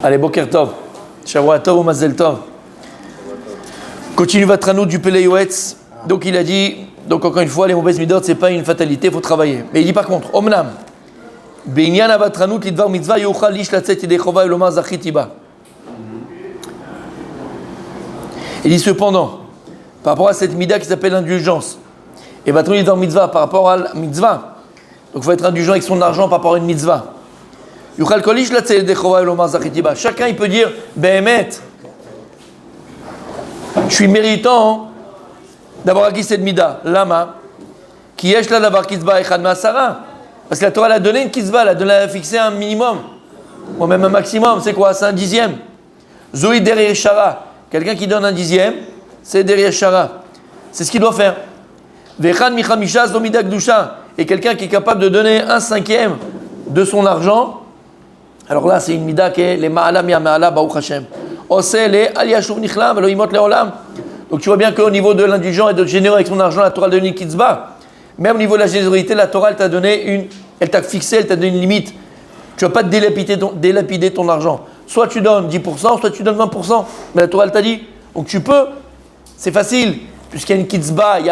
Allez, Boker Tov, Shavua Tov ou Mazel Tov. Continue Vatranout du Pele Yoetz. Donc il a dit, donc encore une fois, les mauvaises midot, c'est pas une fatalité, il faut travailler. Mais il dit par contre, Omnam, Beinyan Vatranout lidvar mitzvah yochal lish latzet yedei chova elomar zachitiba. Il dit cependant, par rapport à cette mida qui s'appelle l'indulgence, et Vatranout lidvar mitzvah par rapport à la mitzvah, donc il faut être indulgent avec son argent par rapport à une mitzvah. Chacun il peut dire Behemet, je suis méritant d'avoir acquis cette mida. Lama qui est là d'avoir kisba echad ma'asara. Parce que la Torah elle a donné une kisba, elle a fixé un minimum, ou même un maximum. C'est quoi? C'est un dixième. Zoï derrière shara. Quelqu'un qui donne un dixième, c'est derrière shara. C'est ce qu'il doit faire. Vechad michamisha zomida gdusha. Et quelqu'un qui est capable de donner un cinquième de son argent. Alors là, c'est une mida qui est les ma'ala mi'a ma'ala ba'uch Hashem. Oseh les aliyashuv nichlam velo imot le'olam. Donc tu vois bien qu'au niveau de l'indulgent et de généreux avec son argent, la Torah a donné une kitzba. Même au niveau de la générosité, la Torah elle t'a donné elle t'a fixé, elle t'a donné une limite. Tu ne vas pas délapider ton argent. Soit tu donnes 10%, soit tu donnes 20%. Mais la Torah elle t'a dit. Donc tu peux, c'est facile, puisqu'il y a une kitzba, il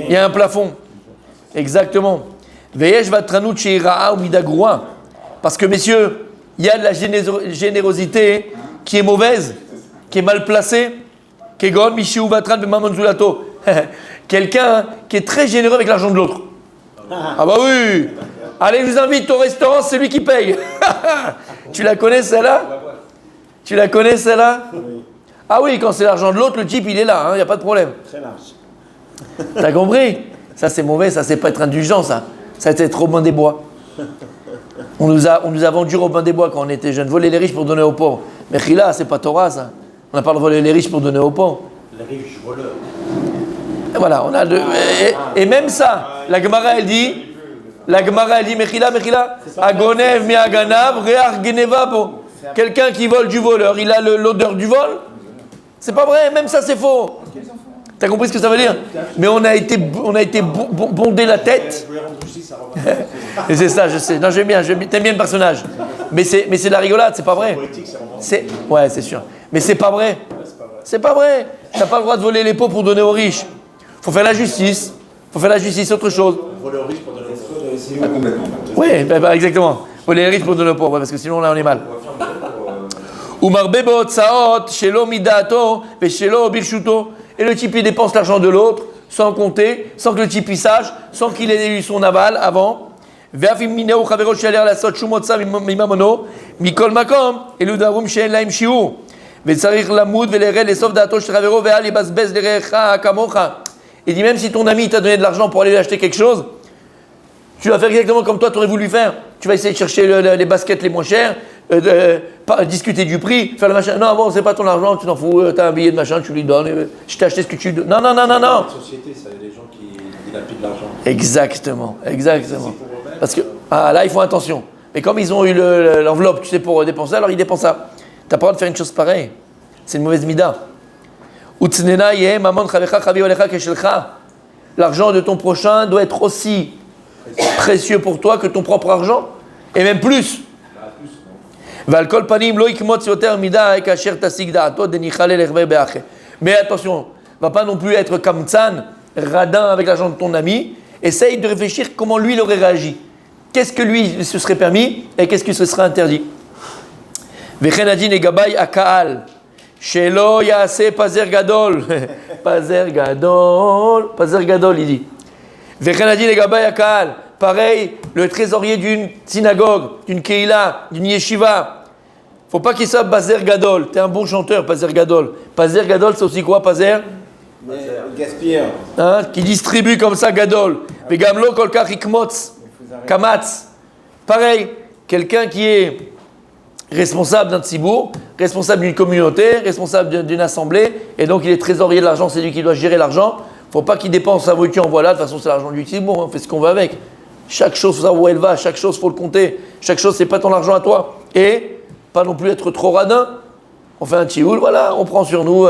y a un plafond. Exactement. Veyesh vatranout sheira'a ou midagroua. Parce que, messieurs, il y a de la générosité qui est mauvaise, qui est mal placée. Kegon, Michi ou Vatran, Bemamon Zulato. Quelqu'un qui est très généreux avec l'argent de l'autre. Ah bah oui. Allez, je vous invite au restaurant, c'est lui qui paye. Tu la connais celle-là? Tu la connais celle-là? Ah oui, quand c'est l'argent de l'autre, le type il est là, il n'y a pas de problème. Très large. T'as compris? Ça c'est mauvais, ça c'est pas être indulgent, ça. Ça c'est être Robin des Bois. On nous a vendu Robin des Bois quand on était jeunes. Voler les riches pour donner aux pauvres. Mais Chila, c'est pas Torah, ça. On n'a pas de voler les riches pour donner aux pauvres. Les riches voleurs. Et voilà, on a et même ça, la Gemara elle dit, Mechila, Agonev mi aganav, reach geneva bo. Quelqu'un qui vole du voleur, il a l'odeur du vol. C'est pas vrai, même ça c'est faux. T'as compris ce que ça veut dire? Mais on a été bondé la tête. Et c'est ça, je sais. Non, j'aime bien, t'aimes bien le personnage. Mais c'est de la rigolade, c'est pas vrai. Ouais, c'est sûr. Mais c'est pas vrai. C'est pas vrai. T'as pas le droit de voler les pots pour donner aux riches. Faut faire la justice. C'est autre chose. Voler aux riches pour donner aux pauvres. Oui, exactement. Voler les riches pour donner aux pauvres, parce que sinon là on est mal. Et le type il dépense l'argent de l'autre sans compter, sans que le type il sache, sans qu'il ait eu son aval avant. Et il dit même si ton ami t'a donné de l'argent pour aller lui acheter quelque chose, tu vas faire exactement comme toi tu aurais voulu faire. Tu vas essayer de chercher les baskets les moins chères, discuter du prix, faire le machin. Non, bon, c'est pas ton argent, tu t'en fous, t'as un billet de machin, tu lui donnes, je t'ai acheté ce que tu donnes. Non. La société, ça, il y a des gens qui dilapident l'argent. Exactement. Parce que, là, ils font attention. Mais comme ils ont eu l'enveloppe, tu sais, pour dépenser, alors ils dépensent ça. T'as pas le droit de faire une chose pareille. C'est une mauvaise mida. L'argent de ton prochain doit être aussi précieux pour toi que ton propre argent, et même plus. Mais attention, va pas non plus être kamtsan, radin avec l'argent de ton ami. Essaye de réfléchir comment lui il aurait réagi. Qu'est-ce que lui se serait permis et qu'est-ce qui se serait interdit. Vechenadin et gabay akaal. Shelo yase pazer gadol. Pazer gadol, il dit. Vechenadin et gabay akaal. Pareil, le trésorier d'une synagogue, d'une keila, d'une yeshiva. Faut pas qu'il soit Pazer Gadol. T'es un bon chanteur, Pazer Gadol. Pazer Gadol, c'est aussi quoi, Pazer? Gaspilleur. Qui distribue comme ça Gadol. Vegamlo kolkach ikmotz. Kamatz. Pareil, quelqu'un qui est responsable d'un tzibour, responsable d'une communauté, responsable d'une assemblée, et donc il est trésorier de l'argent, c'est lui qui doit gérer l'argent. Faut pas qu'il dépense sa voiture en voilà, de toute façon c'est l'argent du tzibour, on fait ce qu'on veut avec. Chaque chose, faut savoir où elle va, chaque chose, faut le compter. Chaque chose, c'est pas ton argent à toi. Et pas non plus être trop radin. On fait un tioul, voilà, on prend sur nous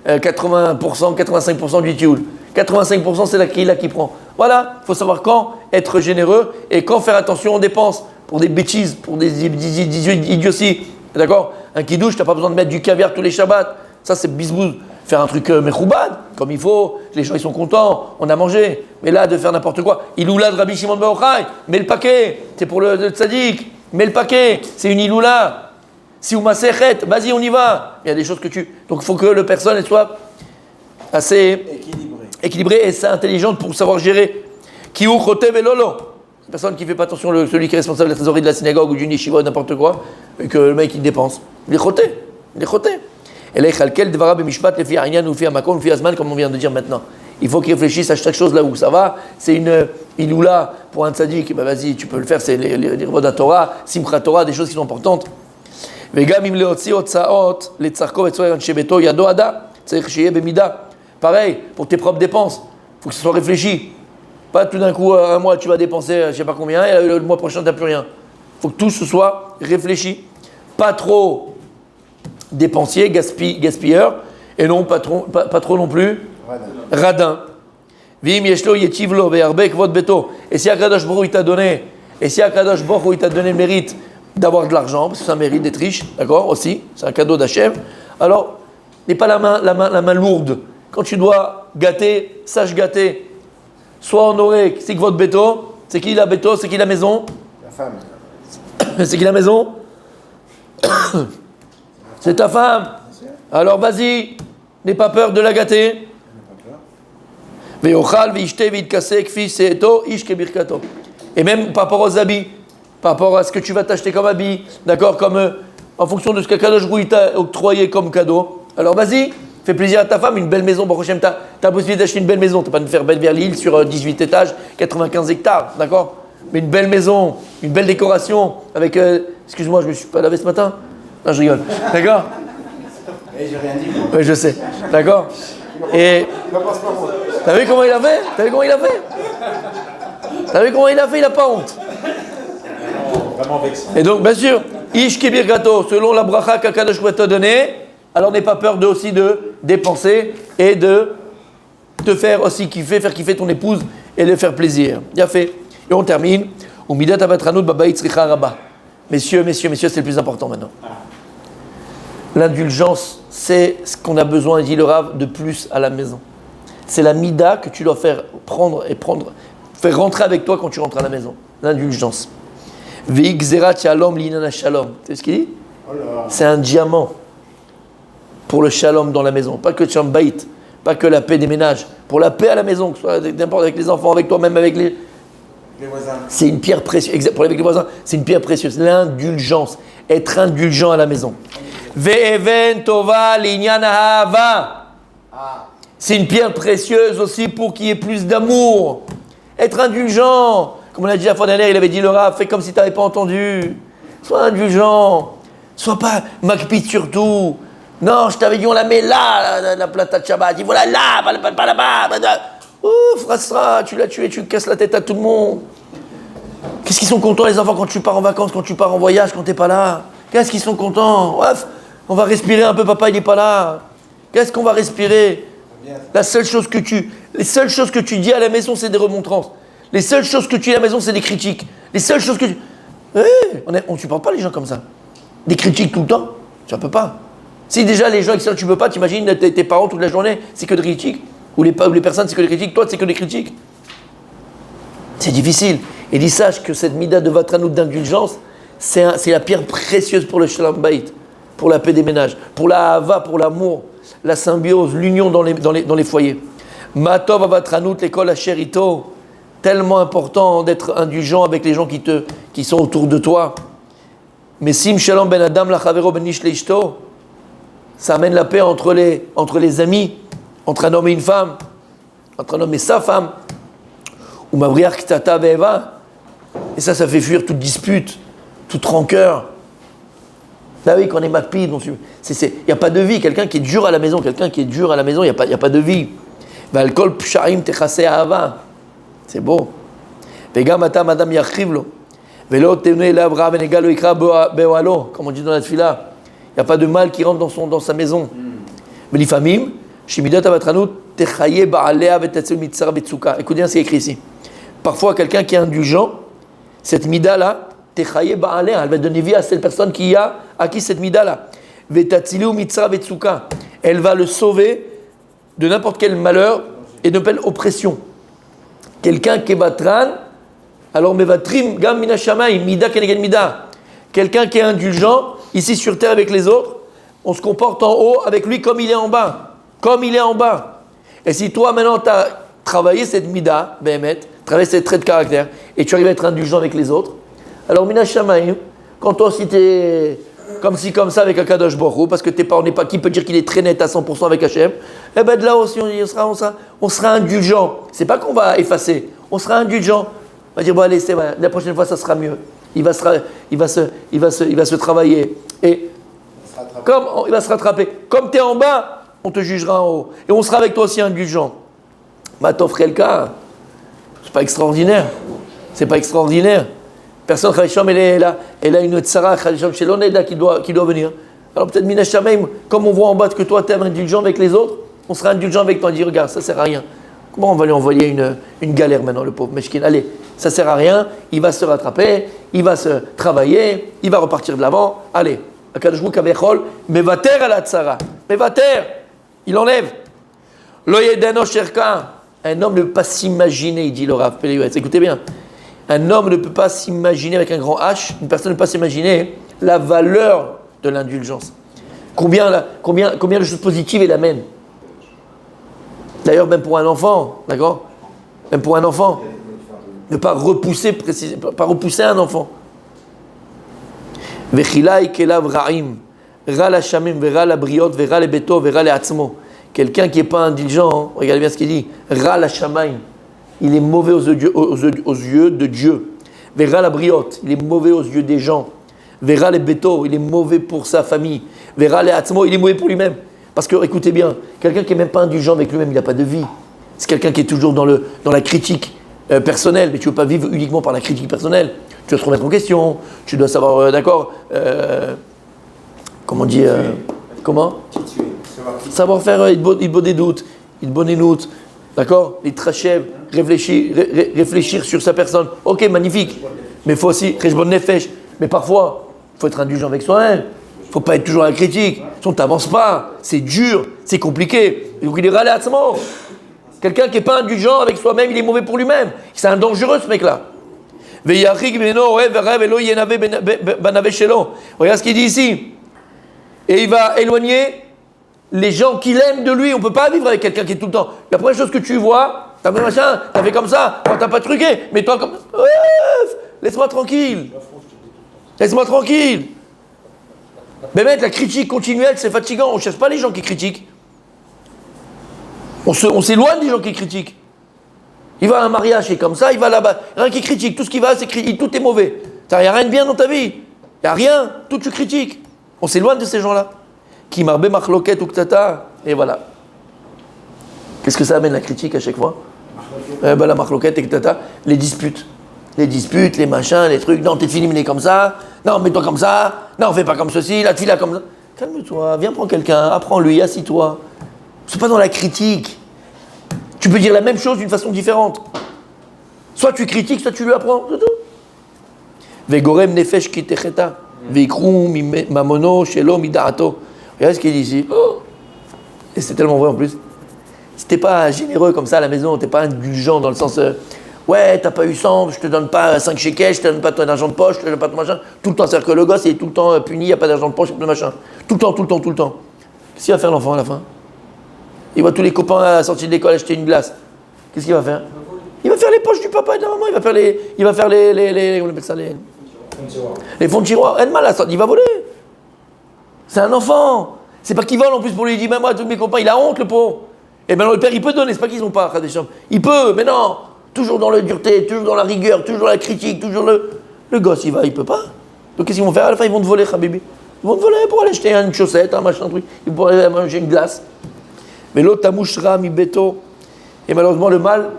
80%, 85% du tioul. 85% c'est la qui prend. Voilà, il faut savoir quand être généreux et quand faire attention aux dépenses. pour des bêtises, pour des idioties. D'accord? Un kidouche, tu n'as pas besoin de mettre du caviar tous les Shabbats. Ça, c'est bisbouze. Faire un truc mechoubad, comme il faut, les gens ils sont contents, on a mangé. Mais là, de faire n'importe quoi. Iloula de Rabbi Shimon ben Yochai, mets le paquet, c'est pour le tzaddik, mets le paquet, c'est une iloula. Si ou masechet, vas-y, on y va. Il y a des choses que tu. Donc il faut que la personne elle soit assez équilibrée et intelligente pour savoir gérer. Qui ou chotev et lolo. Personne qui ne fait pas attention, celui qui est responsable de la trésorerie de la synagogue ou du yeshiva ou n'importe quoi, et que le mec il dépense. Il est choté. Et là, il devra b'mishpat lefi ha'inyan ou lefi ha'makom lefi ha'zman, comme on vient de dire maintenant. Il faut qu'il réfléchisse à chaque chose là où ça va. C'est une iloula pour un tzaddik, ben vas-y, tu peux le faire, c'est les Vodat Torah, Simchat Torah, des choses qui sont importantes. וגם אם להוציא הוצאות לצרכו וצורך אנשי ביתו ידו עדה, צריך שיהיה במידה. Pareil, pour tes propres dépenses, il faut que ce soit réfléchi. Pas tout d'un coup, un mois tu vas dépenser je sais pas combien, et le mois prochain tu n'as plus rien. Il faut que tout ce soit réfléchi. Pas trop dépensier, gaspilleur, et non pas trop non plus radin. Vim yeshlo yetivlo ve'arbe kvod beto. Et si Akadosh Baruch Hu il t'a donné, le mérite d'avoir de l'argent, parce que c'est un mérite d'être riche, d'accord, aussi, c'est un cadeau d'Hachem, alors n'aie pas la main lourde. Quand tu dois gâter, sache gâter. Sois honoré, c'est que votre béto, c'est qui la béto, c'est qui la maison? La femme. C'est qui la maison? C'est ta femme. Alors vas-y, n'aie pas peur de la gâter. Et même par rapport aux habits, par rapport à ce que tu vas t'acheter comme habit, d'accord, comme en fonction de ce que Kadosh Baruch Hu t'a octroyé comme cadeau. Alors vas-y, fais plaisir à ta femme, une belle maison. Bon, tu as la possibilité d'acheter une belle maison, tu n'as pas de faire Beverly Hills sur 18 étages, 95 hectares, d'accord? Mais une belle maison, une belle décoration, avec. Excuse-moi, je ne me suis pas lavé ce matin? Non, je rigole. D'accord? Et j'ai rien dit. Oui, je sais. D'accord? Et. T'as vu comment il a fait? T'as vu comment il a fait? Il n'a pas honte. Vraiment vexant. Et donc, bien sûr, Ish Kibir Gato, selon la bracha qu'Akadosh va te donner, alors n'aie pas peur aussi de dépenser et de te faire aussi kiffer, faire kiffer ton épouse et de faire plaisir. Bien fait. Et on termine. Messieurs, c'est le plus important maintenant. L'indulgence, c'est ce qu'on a besoin, dit le Rav, de plus à la maison. C'est la mida que tu dois faire faire rentrer avec toi quand tu rentres à la maison. L'indulgence. Ve'igzerat shalom l'inana shalom. Tu sais ce qu'il dit? C'est un diamant pour le shalom dans la maison. Pas que shalom bait, pas que la paix des ménages. Pour la paix à la maison, que ce soit n'importe avec les enfants, avec toi, même avec les voisins. C'est une pierre précieuse. Pour avec les voisins, c'est une pierre précieuse. L'indulgence. Être indulgent à la maison. Ve'even tova l'inyan ahava. C'est une pierre précieuse aussi pour qu'il y ait plus d'amour. Être indulgent. Comme on l'a dit la fois dernière, il avait dit le Rav, fais comme si tu n'avais pas entendu. Sois indulgent. Sois pas makpit surtout. Non, je t'avais dit, on la met là, la plata de Shabbat. Il voilà là, pas là-bas. Ouf, Rasra, tu l'as tué, tu casses la tête à tout le monde. Qu'est-ce qu'ils sont contents les enfants quand tu pars en vacances, quand tu pars en voyage, quand tu n'es pas là? Qu'est-ce qu'ils sont contents? Ouf, on va respirer un peu, papa il n'est pas là. Qu'est-ce qu'on va respirer? Les seules choses que tu dis à la maison, c'est des remontrances. Les seules choses que tu dis à la maison, c'est des critiques. Les seules choses que tu... on ne supporte pas les gens comme ça. Des critiques tout le temps, tu ne peux pas. Si déjà les gens avec ça tu ne peux pas, t'imagines tes parents toute la journée, c'est que des critiques. Ou les personnes, c'est que des critiques. Toi, c'est que des critiques. C'est difficile. Et dis sache que cette mida de Vatranout d'indulgence, c'est la pierre précieuse pour le Shalom Bayit, pour la paix des ménages, pour la hava, pour l'amour, la symbiose, l'union dans les foyers. Matov Vatranout, l'école Asherito, tellement important d'être indulgent avec les gens qui sont autour de toi. Mais Sim Shalom Ben Adam Lachavero Ben Ish Leishto, ça amène la paix entre les amis, entre un homme et une femme, entre un homme et sa femme. Ou Mabriar Ktata Be'eva. Et ça fait fuir toute dispute, toute rancœur. Là oui, quand on est makpid, il n'y a pas de vie. Quelqu'un qui est dur à la maison, il n'y a pas de vie. Valkol Pshaim Techase Ahava. C'est beau. Vegam Ata Madam Yachivlo. Velo Tene Labra Benegalo Ikra Be'walo. Comme on dit dans la tefila. Il n'y a pas de mal qui rentre dans sa maison. Mais les familles, Shimidat Avatranut, Techaye Ba'alea Vetatsu Mitzar Betsuka. Écoutez bien ce qui est écrit ici. Parfois, quelqu'un qui est indulgent, cette mida-là, Techaye ba'aleh, elle va donner vie à cette personne qui a acquis cette mida-là. Vetatzilu mitzra vetsuka, elle va le sauver de n'importe quel malheur et de quelle oppression. Quelqu'un qui est vatran, alors mevatrim gam mina shamayim, mida keneged mida. Quelqu'un qui est indulgent, ici sur terre avec les autres, on se comporte en haut avec lui comme il est en bas. Comme il est en bas. Et si toi maintenant tu as travaillé cette mida, Béhémet, travaillé cette trait de caractère, et tu arrives à être indulgent avec les autres, alors mina shamayim, quand toi aussi tu es comme ci, comme ça avec un Kadosh Baruch Hu, parce que on n'est pas, qui peut dire qu'il est très net à 100% avec Hachem, eh ben de là aussi on sera indulgent. C'est pas qu'on va effacer, on sera indulgent. On va dire, bon allez, c'est vrai, la prochaine fois ça sera mieux. Il va se travailler. Et comme il va se rattraper. Comme tu es en bas, on te jugera en haut. Et on sera avec toi aussi indulgent. Matov Relka, c'est pas extraordinaire. C'est pas extraordinaire. Personne, Khalicham, elle a une tsara, Khalicham, chez l'Oneda qui doit venir. Alors peut-être Minash Shamaim, comme on voit en bas que toi tu es indulgent avec les autres, on sera indulgent avec toi. On dit, regarde, ça sert à rien. Comment on va lui envoyer une galère maintenant, le pauvre Meshkin? Allez, ça sert à rien, il va se rattraper, il va se travailler, il va repartir de l'avant. Allez, Akadosh Baruch Hu kavechol, mevater à la tsara. Mevater, il enlève. Lo yedeno sherka. Un homme ne peut pas s'imaginer, il dit le Rav Peliouetz. Écoutez bien. Un homme ne peut pas s'imaginer avec un grand H, une personne ne peut pas s'imaginer la valeur de l'indulgence. Combien de choses positives elle amène. D'ailleurs, même pour un enfant, d'accord? Même pour un enfant, ne pas repousser un enfant. Vechilai kelav ra'im, ra la shamim, vera la briot, vera le beto, vera le atzmo. Quelqu'un qui n'est pas indulgent, hein, regardez bien ce qu'il dit. Ra la shamaim, il est mauvais aux yeux de Dieu. Vera la briot, il est mauvais aux yeux des gens. Vera le beto, il est mauvais pour sa famille. Vera le atzmo, il est mauvais pour lui-même. Parce que, écoutez bien, quelqu'un qui n'est même pas indulgent avec lui-même, il n'a pas de vie. C'est quelqu'un qui est toujours dans la critique personnelle, mais tu ne veux pas vivre uniquement par la critique personnelle. Tu dois te remettre en question, tu dois savoir, d'accord, comment on dit, comment savoir faire, il te faut des doutes, il te faut des doutes, d'accord, il te rachève, réfléchir sur sa personne. Ok, magnifique, mais il faut aussi, nefesh, mais parfois, il faut être indulgent avec soi-même. Il ne faut pas être toujours à la critique. Sinon, tu n'avances pas. C'est dur, c'est compliqué. Donc, il est râlé à ce moment. Quelqu'un qui n'est pas indulgent avec soi-même, il est mauvais pour lui-même. C'est un dangereux, ce mec-là. Regarde ce qu'il dit ici. Et il va éloigner les gens qu'il aime de lui. On ne peut pas vivre avec quelqu'un qui est tout le temps. La première chose que tu vois, t'as fait machin, t'as fait comme ça, t'as pas truqué, mais toi comme. Laisse-moi tranquille. Laisse-moi tranquille. Mais mec, la critique continuelle, c'est fatigant. On ne cherche pas les gens qui critiquent. On s'éloigne des gens qui critiquent. Il va à un mariage, c'est comme ça, il va là-bas. Rien qui critique. Tout ce qui va, c'est critique. Tout est mauvais. Il n'y a rien de bien dans ta vie. Il n'y a rien. Tout tu critiques. On s'éloigne de ces gens-là. Qui marbe machloket ou ktata. Et voilà. Qu'est-ce que ça amène la critique à chaque fois? La machloket et ktata. Les disputes. Les disputes, les machins, les trucs. Non, t'es fini, mais comme ça. Non, mets-toi comme ça. Non, fais pas comme ceci. La fille là comme ça. Calme-toi. Viens prendre quelqu'un. Apprends-lui. Assis-toi. C'est pas dans la critique. Tu peux dire la même chose d'une façon différente. Soit tu critiques, soit tu lui apprends. C'est tout. Vegorem nefesh kitecheta. Veikrum mamono shelo midaato. Regardez ce qu'il dit ici. Oh. Et c'est tellement vrai en plus. Si t'es pas généreux comme ça à la maison, t'es pas indulgent dans le sens ouais, t'as pas eu 100, je te donne pas 5 shekels, je te donne pas ton argent de poche, je te donne pas ton machin. Tout le temps, c'est-à-dire que le gosse il est tout le temps puni, il n'y a pas d'argent de poche, il n'y a pas de machin. Tout le temps. Qu'est-ce qu'il va faire l'enfant à la fin? Il voit tous les copains à la sortie de l'école acheter une glace. Qu'est-ce qu'il va faire? Il va faire les poches du papa et de la maman, il va faire les on appelle ça les fonds de tiroir. Elle mal à ça, il va voler. C'est un enfant. C'est pas qu'il vole en plus pour lui, il dit même moi tous mes copains, il a honte le pauvre. Et maintenant le père il peut donner, c'est pas qu'ils ont pas des chambres. Il peut, mais non, toujours dans la dureté, toujours dans la rigueur, toujours dans la critique, toujours le gosse il peut pas. Donc qu'est-ce qu'ils vont faire? À la fin ils vont te voler, Habibi. Ils vont te voler pour aller acheter une chaussette, un machin, un truc. Ils vont aller manger une glace. Mais l'autre tamouchra mi beto. Et malheureusement le mal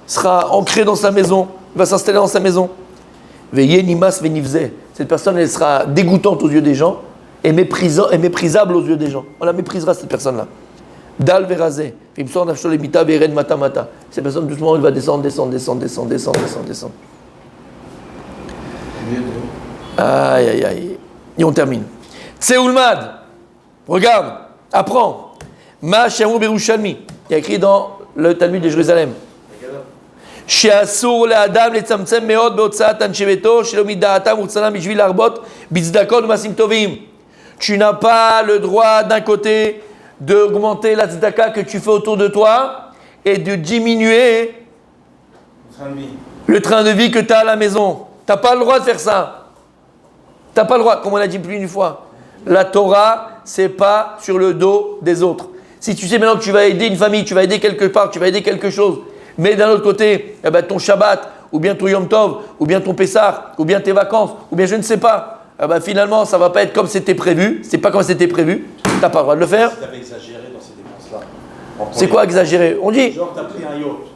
sera ancré dans sa maison, il va s'installer dans sa maison. Veye nimas venivze. Cette personne elle sera dégoûtante aux yeux des gens et méprisable aux yeux des gens. On la méprisera cette personne-là. Dal verazé. Cette personne doucement elle va descendre. Aïe, aïe, aïe. Et on termine. Tseoulmad. Regarde, apprends. Ma Shamou Berushalmi. Il y a écrit dans le Talmud de Jérusalem. שאסור לאדם לצמצם מאוד בהוצאת אנשי ביתו שלא מדעתם ורצונם בשביל להרבות בצדקות ומעשים טובים. Tu n'as pas le droit d'un côté d'augmenter la tzedaka que tu fais autour de toi et de diminuer le train de vie que tu as à la maison. Tu n'as pas le droit de faire ça. Tu n'as pas le droit, comme on l'a dit plus d'une fois. La Torah, c'est pas sur le dos des autres. Si tu sais maintenant que tu vas aider une famille, tu vas aider quelque part, tu vas aider quelque chose, mais d'un autre côté, eh ben, ton Shabbat, ou bien ton Yom Tov, ou bien ton Pessah, ou bien tes vacances, ou bien je ne sais pas, eh ben, finalement, ça ne va pas être comme c'était prévu. C'est pas comme c'était prévu. Tu n'as pas le droit de le faire. Si tu avais exagéré dans ces dépenses-là. C'est quoi exagérer? On dit. Genre, tu as pris un yacht.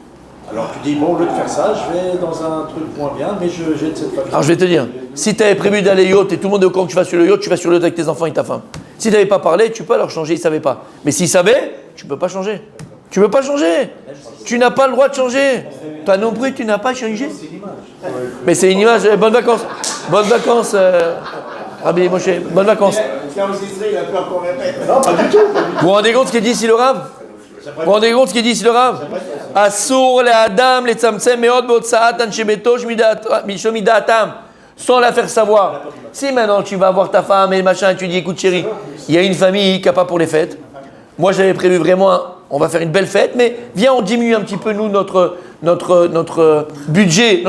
Alors tu dis, bon, au lieu de faire ça, je vais dans un truc moins bien, mais j'ai de cette famille. Alors je vais te dire, si tu avais prévu d'aller yacht et tout le monde est au courant que tu vas sur le yacht, tu vas sur le yacht avec tes enfants et ta femme. Si tu n'avais pas parlé, tu peux leur changer, ils ne savaient pas. Mais s'ils savaient, tu ne peux pas changer. Tu ne peux pas changer. Tu n'as pas le droit de changer. Toi non plus, tu n'as pas changé. C'est une image. Mais c'est une image. Bonnes vacances. Bonnes vacances, Rabbi Moshe. Bonnes vacances. Il a peur qu'on répète. Non, pas du tout. Vous vous rendez compte ce qu'il dit ici le Rav? Vous vous rendez compte ce qu'il dit ici le Rav? Assour le Adam le tzamtzem meod beotsaat anshe beto shmidatam. Sans la faire savoir. Si maintenant tu vas voir ta femme et machin, tu dis écoute chérie, il y a une famille qui n'a pas pour les fêtes. Moi j'avais prévu vraiment, on va faire une belle fête, mais viens on diminue un petit peu nous notre budget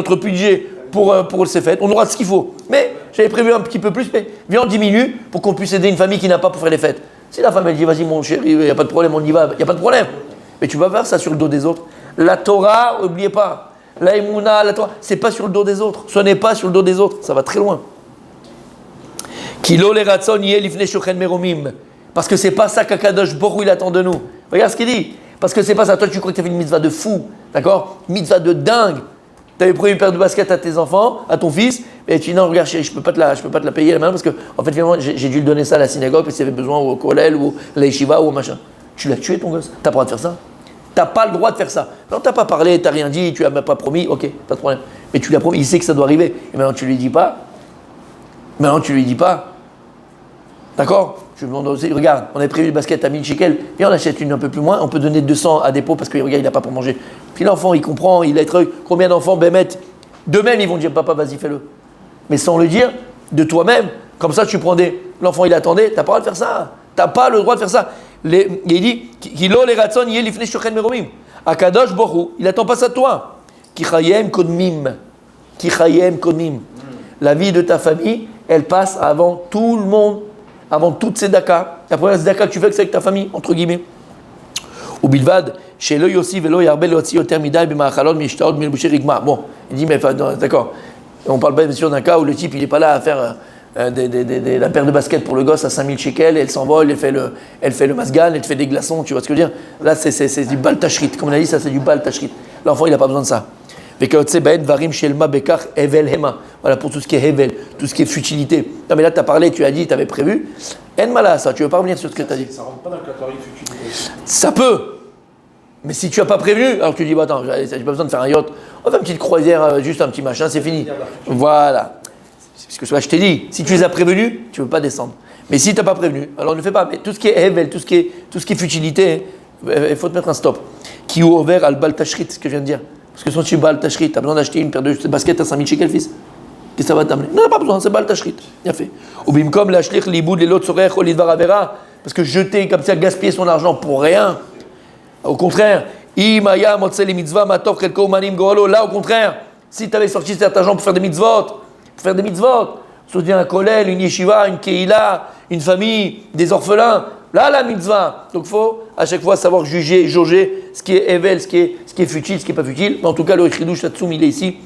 pour ces fêtes. On aura ce qu'il faut. Mais j'avais prévu un petit peu plus, mais viens on diminue pour qu'on puisse aider une famille qui n'a pas pour faire les fêtes. Si la femme elle dit vas-y mon chéri, il n'y a pas de problème, on y va, il n'y a pas de problème. Mais tu vas faire ça sur le dos des autres. La Torah, n'oubliez pas. La Emouna, la Torah, c'est pas sur le dos des autres. Ce n'est pas sur le dos des autres. Ça va très loin. Kilo le ratson yé lifne shochen meromim. Parce que c'est pas ça qu'Akadosh Borou il attend de nous. Regarde ce qu'il dit. Parce que c'est pas ça. Toi, tu crois que tu as fait une mitzvah de fou. D'accord? Mitzvah de dingue. Tu avais prévu une paire de baskets à tes enfants, à ton fils. Et tu dis non, regarde, chérie, je peux pas te la payer là maintenant parce que, en fait, finalement, j'ai dû le donner ça à la synagogue parce qu'il y avait besoin au kollel ou à la yeshiva ou au machin. Tu l'as tué ton gosse. T'as pas le droit de faire ça. T'as pas le droit de faire ça. Non, t'as pas parlé, t'as rien dit, tu l'as même pas promis, ok, pas de problème. Mais tu l'as promis, il sait que ça doit arriver. Et maintenant tu lui dis pas. D'accord? Je lui demande aussi, regarde, on avait prévu le basket à 1000 shekels, et on achète une un peu plus moins, on peut donner 200 à dépôt parce que regarde, il n'a pas pour manger. Puis l'enfant, il comprend, il a truc. Combien d'enfants, Bémet, d'eux-mêmes, ils vont dire, papa, vas-y, fais-le. Mais sans le dire, de toi-même, comme ça, tu prends des. L'enfant, il attendait, t'as pas le droit de faire ça. T'as pas le droit de faire ça. Il dit, Kilo le ratson yé lifne shochen meromim. Akadosh Borou, il attend pas ça de toi. Kichayem kodmim. La vie de ta famille, elle passe avant tout le monde, avant toutes ces dakas. La première daka que tu fais, c'est avec ta famille, entre guillemets. Ou bilvad, chez le yossi velo yarbel otsi yoter midai b'ma'achalot mishtaot milbouché rigma. Bon, il dit, mais d'accord. On parle pas bien sûr d'un cas où le type, il n'est pas là à faire. La paire de baskets pour le gosse à 5000 shekels, elle s'envole, elle fait le masgan, elle te fait des glaçons, tu vois ce que je veux dire? Là, c'est du bal tachrit. Comme on a dit, ça c'est du bal tachrit. L'enfant, il n'a pas besoin de ça. Voilà, pour tout ce qui est hevel, tout ce qui est futilité. Non, mais là, tu as parlé, tu as dit, tu avais prévu. En mala, ça, tu ne veux pas revenir sur ce que tu as dit. Ça ne rentre pas dans la catégorie futilité. Ça peut. Mais si tu n'as pas prévenu, alors tu dis, bah, attends, j'ai pas besoin de faire un yacht. On fait une petite croisière, juste un petit machin, c'est fini. Voilà. Parce que soit je t'ai dit, si tu les as prévenus, tu ne peux pas descendre. Mais si tu n'as pas prévenu, alors ne fais pas. Mais tout ce qui est hevel, tout ce qui est futilité, il faut te mettre un stop. Qui est ouvert à le bal tachrit, ce que je viens de dire. Parce que si tu es bal tachrit, tu as besoin d'acheter une paire de baskets à 5000 shekels, fils. Qu'est-ce que ça va t'amener? Non, pas besoin, c'est bal tachrit. Bien fait. Ou bim comme la shlich, liboud, les lots, sorech, olidvar avera. Parce que jeter comme ça, gaspiller son argent pour rien. Au contraire, imaya, motse les mitzvah, matov, kelko, manim, goalo. Là, au contraire, si tu avais sorti cet argent pour faire des mitzvot, soutenir un kollel, une yeshiva, une keila, une famille, des orphelins. Là, la mitzvah. Donc, il faut à chaque fois savoir juger, jauger ce qui est ével, ce qui est futile, ce qui n'est pas futile. Mais en tout cas, le Chidouch Tatsoum, il est ici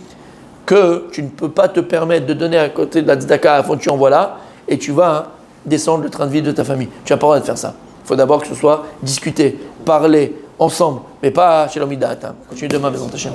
que tu ne peux pas te permettre de donner à côté de la tzedaka à fond, tu en vois là, et tu vas descendre le train de vie de ta famille. Tu n'as pas le droit de faire ça. Il faut d'abord que ce soit discuté, parler ensemble, mais pas chez l'homme d'Atam. Continue demain, maison ta chaîne.